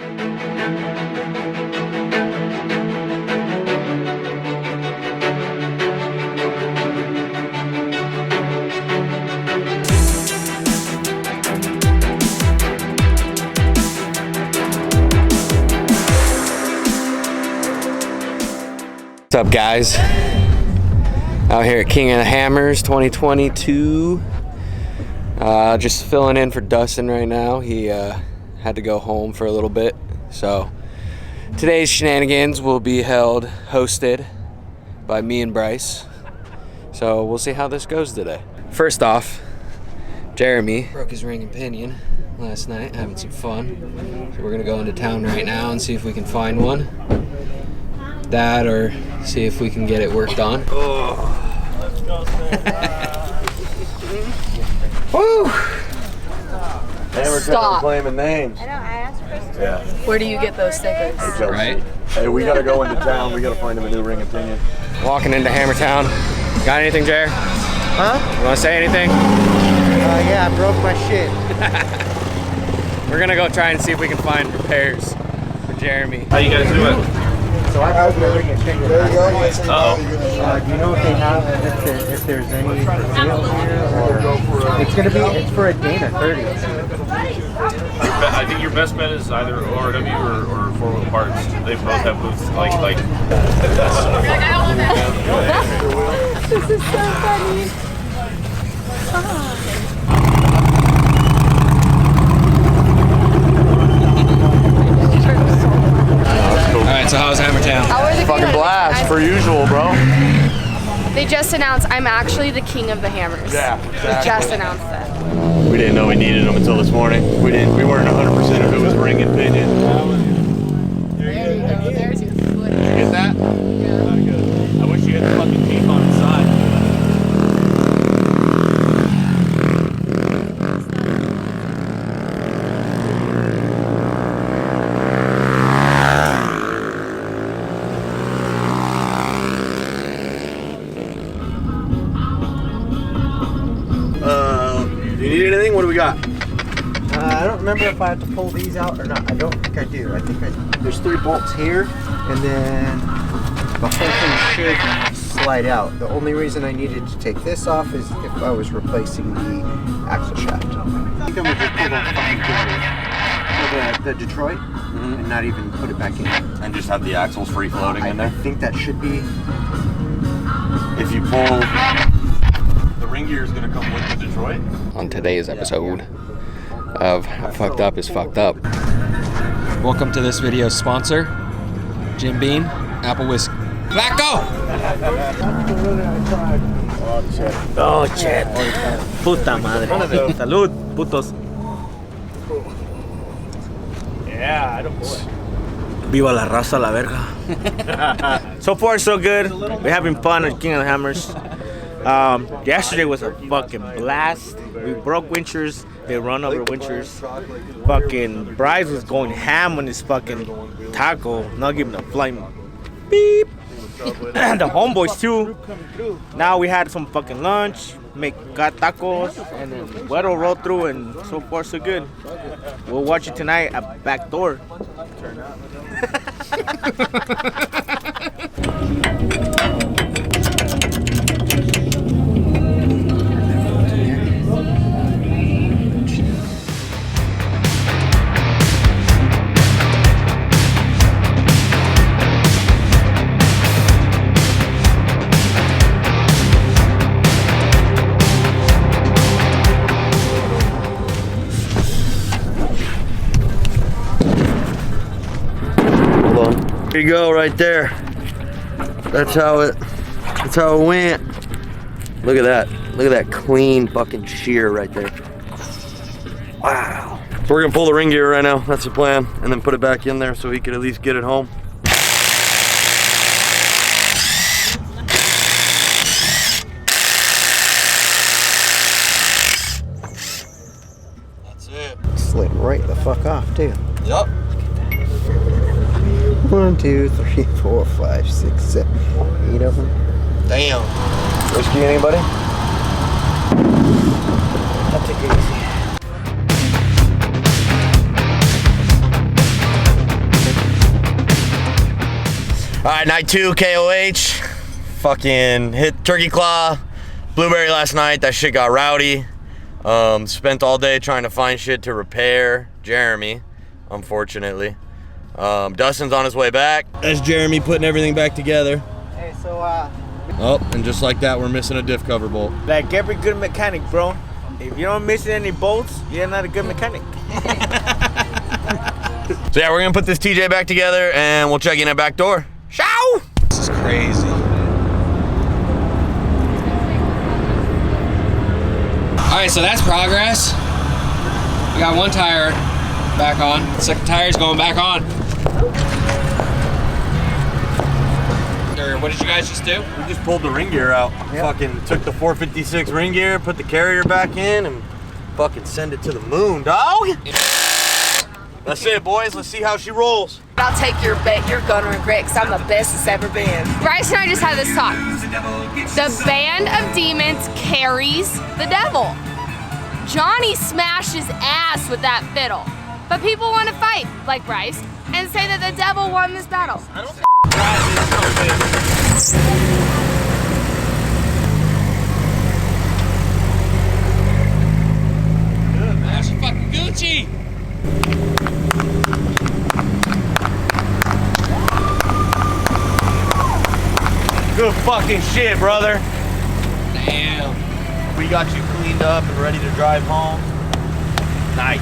What's up, guys? Out here at King of the Hammers 2022. Just filling in for Dustin right now. He had to go home for a little bit. So today's shenanigans will be hosted by me and Bryce. So we'll see how this goes today. First off, Jeremy broke his ring and pinion last night, having some fun. So we're gonna go into town right now and see if we can find one. That or see if we can get it worked on. Oh. Woo! Stop claiming names. I know, I asked Chris. Yeah. Where do you get those stickers? Right? Hey, we gotta go into town. We gotta find him a new ring and pinion. Walking into Hammertown. Got anything, Jer? Huh? You wanna say anything? Yeah, I broke my shit. We're gonna go try and see if we can find repairs for Jeremy. How you guys doing? So I broke my ring and pinion. There you go. Do you know if they have, if there's any for sale here? Or it's for a Dana 30. I think your best bet is either ORW or 4-wheel parts. They both have booths like. This is so funny. Alright, so how's Hammertown? How are the Fucking blast, per usual, bro. They just announced I'm actually the king of the hammers. Yeah, exactly. Just announced that. We didn't know we needed them until this morning. We weren't 100% if it was ring and pinion. There you go. There's your foot. Did you get that? I wish you had the fucking teeth on the side. Do you need anything? What do we got? I don't remember if I have to pull these out or not. I don't think I do. I think there's 3 bolts here, and then the whole thing should slide out. The only reason I needed to take this off is if I was replacing the axle shaft. I think I'm gonna just pull that fucking carrier, the Detroit, and not even put it back in. And just have the axles free floating in I there? think that should be. If you pull, the ring gear is going to come with the Detroit. On today's episode of Fucked Up is Fucked Up. Welcome to this video's sponsor, Jim Beam, Apple Whiskey. Flacco! Oh, shit. Puta madre. Salud, putos. Yeah, I don't boy. Viva la raza, la verga. So far, so good. We're having fun at King of the Hammers. Yesterday was a fucking blast. We broke winchers. They run over winchers. Fucking Bryce was going ham on his fucking taco. Not giving a flying beep. And the homeboys too. Now we had some fucking lunch. Got tacos. And then Weddle rolled through, and so far so good. We'll watch it tonight at Back Door. There you go, right there. That's how it went. Look at that. Look at that clean fucking shear right there. Wow. So we're gonna pull the ring gear right now. That's the plan, and then put it back in there so he could at least get it home. That's it. Slid right the fuck off too. Yup. 1, 2, 3, 4, 5, 6, 7, 8 of them. Damn. Whiskey, anybody? I'll take it easy. All right, night 2, KOH. Fucking hit Turkey Claw, Blueberry last night. That shit got rowdy. Spent all day trying to find shit to repair Jeremy, unfortunately. Dustin's on his way back. That's Jeremy putting everything back together. Hey, so Oh, and just like that, we're missing a diff cover bolt. like every good mechanic, bro, if you don't miss any bolts, you're not a good mechanic. So yeah, we're gonna put this TJ back together and we'll check in at back door. Ciao! This is crazy. All right, so that's progress. We got one tire back on. The second tire's going back on. What did you guys just do? We just pulled the ring gear out. Fucking took the 456 ring gear, put the carrier back in, and fucking send it to the moon, dog. That's it, boys. Let's see how she rolls. I'll take your bet. You're gonna regret, because I'm the best it's ever been. Bryce and I just had this talk. The band of demons carries the devil. Johnny smashed his ass with that fiddle. But people want to fight, like Bryce, and say that the devil won this battle. That's fucking Gucci. Good fucking shit, brother. Damn. We got you cleaned up and ready to drive home. Nice.